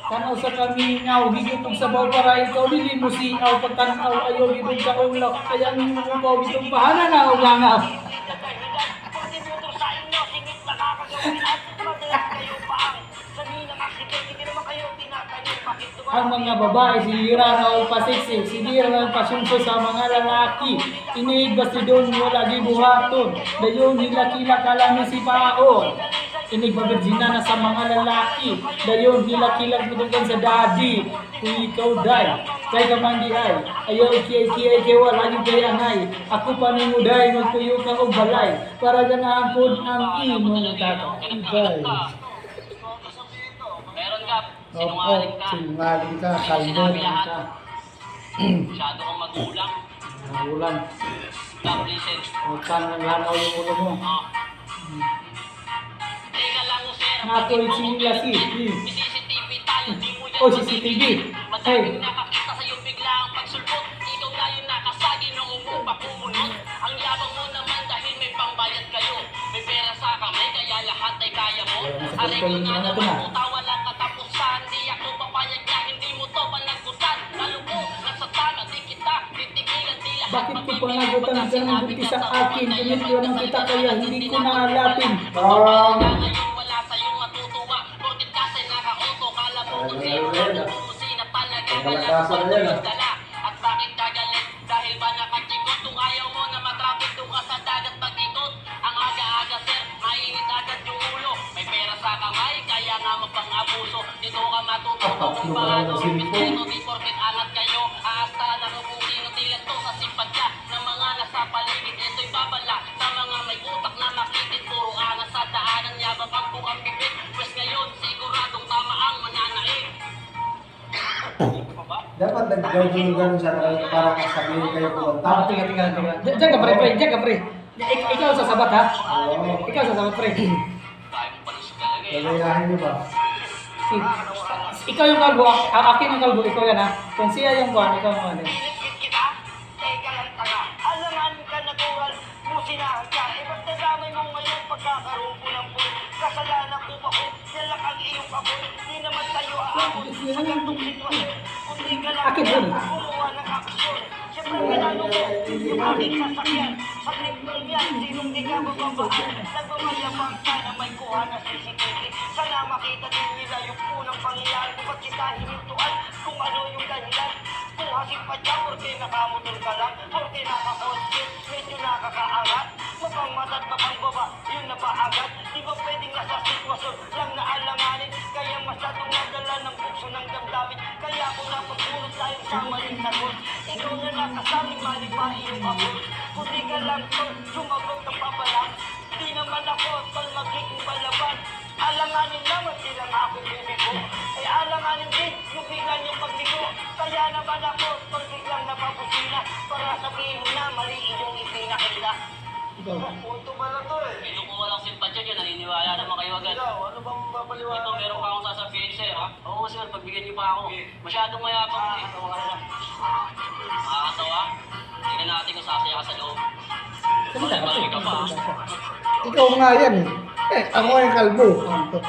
Tanaw sa kami ngaw, higit ang sabaw para ikaw dili mo si aw pagtanaw ayaw gid ka ulak kaya ni mo ko bitong bahana na og langaw. Ang mga babae sinira na o pasiksik, sinira na pasunso sa mga lalaki. Iniid bastidon wala gibuhaton, dayon hilakila kalami si paon. Inig pabirjina na sa mga lalaki, dayon hilakila budugan sa daddy. Kung ikaw day, kay kamandi ay, ayaw ikiyay kay wala yung kay anay. Ako pa ni mo day, magpuyo ka og balay, para ganahan po ang imong tatay. Meron ka, Opo, sinungaling ka, kalbo ka. masyado kang magulang. Magulan. Stop, listen. Huwag ka nang lamaw yung ulo mo. Teka lang, sir. Nako'y sinila si. May CCTV tayo, di mo yan Oh, CCTV. Madaming nakakita sa'yo bigla ang pagsulpot. Ikaw na yung nakasagi na umupa pumunot. Ang yabang mo naman dahil may pambayad kayo. May pera sa kamay kaya lahat ay kaya mo. Aray ko na naman puta, walang katapusan. Di ako papayag na hindi mo to panagutan. Lalo mo, nasa tama, di kita titigilan. Di lahat Bakit ko panagutan ka ng buti sa akin? Ganit ko ng kita kaya hindi ko naalapin. ngayon wala sa'yong matutuwa. Porkit kasi naka-auto, kala mo kung sino na talaga kaya dala. At bakit kagalit? Dahil ba nakachikot? Kung ayaw mo na matraffic doon ka sa dagat pag-ikot. Ang aga-aga sir, mainit agad yung ulo. May pera sa kamay, kaya nga mapang-abuso. Dito ka matututo kung paano rumispeto. Di porkit angat kayo, aasta na kung sino tilan to sa simpatsya ng mga nasa paligid. Ito'y babala sa mga may utak na makitid. Puro angas sa daanan, yabang ang bukang bibig. Pwes ngayon, siguradong tama ang mananaig. Dapat nag-gano'n sana kayo para sabihin kayo Ah, pumunta. tingnan. Diyan ka pre, diyan ka pre. Ikaw sa sabat ha? Oo. Ikaw sa sabat pre. Kaya mo palusog talaga eh. Gagayahin niyo ba? Ikaw yung kalbo, akin yung kalbo, ikaw yan ha. Kung siya yung kuhan, ikaw yung kuhan. Pinipit kita, teka lang tanga. Alangan ka natural, musinahan ka. E ba't nadamay mo ngayon pagkakaroon ko ng buhay? Kasalanan ko ba ko, nalak ang iyong apoy. Di naman tayo aabot sa gantong sitwasyon. Kundi ka lang Akin yun. gumawa ng aksyon. Siyempre pinalo ko, yung aking sasakyan. Sa tripol yan, sinong di ka bababaan. Nagmamayabang ka na may kuha na CCTV. Sana makita din nila yung unang pangyayari. Kung ba't kita hinintuan, kung ano yung dahilan. Kung hasing pa dyan, porque nakamotor ka lang. Porque naka-content, medyo nakakaangat. Mapangmatad, mapangbaba, yun na ba agad? Di ba pwedeng nasa sitwasyon lang na alanganin? Kaya masyadong nadala ng bukso ng damdamin. Kaya ako napagpulot dahil sa maling sagot. Ikaw na nakasaling mali pa iyong abot. Kundi ka lang to, sumagot ng papalang. Di naman ako tol magiging palaban. Alanganin naman silang ako bumigo. Ay alanganin din yung biglan yung pagbigo. Kaya naman ako tol biglang napapusina. Para sabihin mo na mali yung ipinakita. Punto ba na to eh? Ito kung walang simpatya dyan, naniniwala naman kayo agad. Ano bang papaliwanag? Ito, meron pa akong sasabihin sir, ha? Oo sir, pagbigyan niyo pa ako. Masyadong mayabang eh. Makakatawa? Tingnan natin kung sasaya ka sa loob. Marami ka pa, ha? Ikaw nga yan eh. Ako yung kalbo.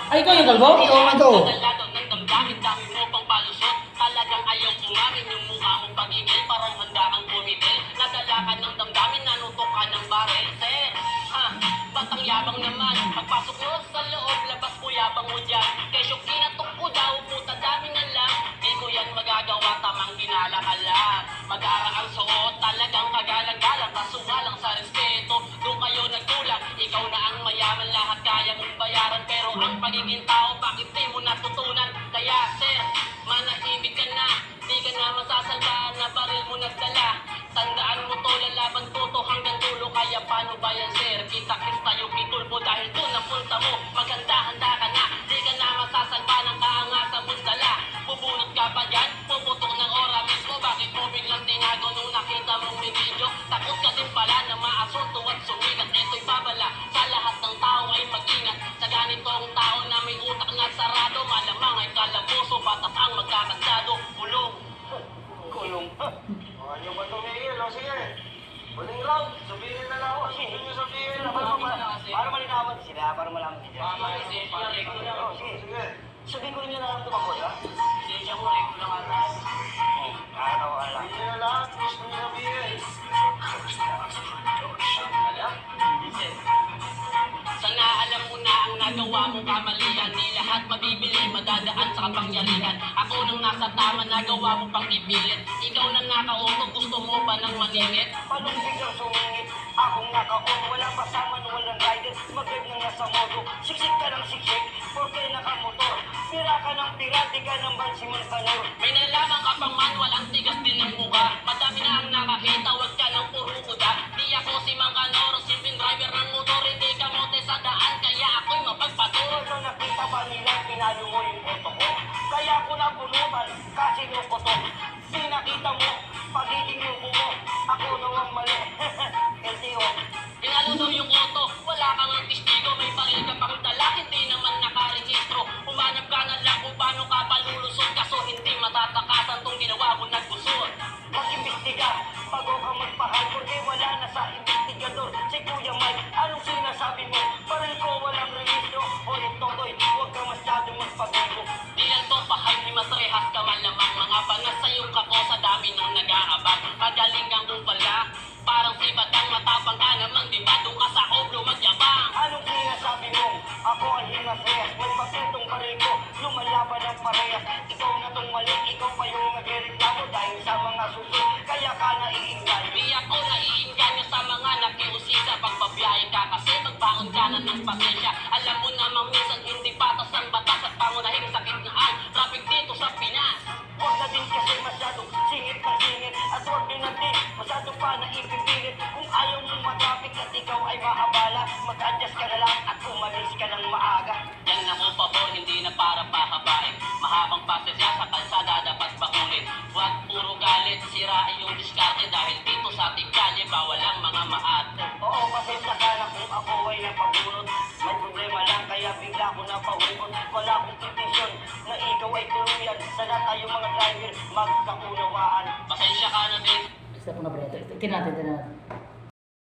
Ay, ikaw yung kalbo? Ikaw nga to. Tagalado ng damdamin-dami mo pang palusot. Talagang ayaw umamin yung mukha mong pag-igil. Parang handa kang bumitil. Nadala ka ng damdamin, nanutok ka ng barel. Sir, ha? Ba't ang yabang naman? Pagpasok mo sa loob, labas mo yabang mo dyan. Kesyo kinatok ko daw, puta dami na lang. Di ko yan magagawa, tamang ginala ka lang. Mag-ara ang suot, talagang kagalang-galang. Kaso nga lang sa respeto, doon kayo nagkulang. Ikaw na ang mayaman, lahat kaya mong bayaran. Pero ang pagiging tao, bakit di mo natutunan? Kaya sir, manahimik ka na. Di ka na masasalba na baril mo nagdala. Tandaan mo to, lalaban ko to hanggang dulo. Kaya paano ba yan sir? Kita-kits tayo kitulpo dahil doon ang punta mo. Maghanda-handa ka na, di ka na masasalba ng kaangasan mong dala. Bubunot ka pa dyan, puputok ng ora mismo. Bakit mo biglang tinago nung nakita mong may video? Takot ka din pala na maasunto at sumigat. Ito'y babala sa lahat ng tao ay mag-ingat. Sa ganitong tao na may utang sa kapangyarihan. Ako nang nasa tama, nagawa mo pang ipilit. Ikaw na nakauto, gusto mo ba ng maningit? Palong biglang sumingit, akong naka-on, walang pasaman, walang rider, mag-drive na nasa modo, siksik ka ng siksik, porque nakamotor, pira ka ng pira, di ka naman si Manpanor. May nalaman ka pang manual, ang tigas din ng mukha. Madami na ang nakakita, wag ka lang puro kuda. Di ako si Mang Canoro, simpleng driver ng motor, hindi ka mote sa daan, kaya ako'y mapagpaturo. Ano nakita ba nila, pinalo mo yung boto ko? Kaya ko nabunutan, kasi loko to. Di nakita mo, pagiging yung mo, ako nawang mali. LTO. Pinalo daw yung auto, wala kang ang testigo, may baril ka pang dala, hindi naman nakarehistro. Humanap ka na lang kung paano ka palulusot, kaso hindi matatakasan tong ginawa mo nagkusot. Mag-imbestiga, bago ka magpahal, porque wala na sa investigador. Si Kuya Mike, anong sinasabi mo? Parang ko walang registro, o itotoy, huwag ka masyadong magpabigo. Di lang to pahay, ni masrehas ka malamang. Mga bangas sa'yong kako sa dami ng nag-aabang. Magaling kang kupala, parang sipat ang matapang ka naman, di ba doon ka sa oblo magyabang? Anong sinasabi mo? Ako ang hinasayas, may patintong baril ko, lumalaban ang parehas. Ikaw na tong mali, ikaw pa yung nagrereklamo dahil sa mga suso, kaya ka naiinggan. Di ako naiinganyo sa mga nakiusisa. Pagbabiyahe ka kasi magbaon ka na ng pasensya. Alam mo namang minsan hindi patas ang batas at pangunahing sakit na ang traffic dito sa Pinas. Huwag na din kasi masyadong singit na singit, at huwag din natin masyado pa na ipipilit. Kung ayaw mong matraffic at ikaw ay maabala, mag-adjust ka na lang at umalis ka ng maaga. Yan ako pabor, hindi na para pahabain. Mahabang pasensya sa kalsada dapat bakulin. Huwag puro galit, sira yung diskarte. Dahil dito sa ating kalye, bawal ang mga maarte. Oo, pasensya ka na kung ako ay napabunot. May problema lang kaya bigla ko napahukot. Wala akong intensyon na ikaw ay tuluyan. Sana tayo mga driver magkaunawaan. Pasensya ka na din. Stop na pala. Tingnan natin.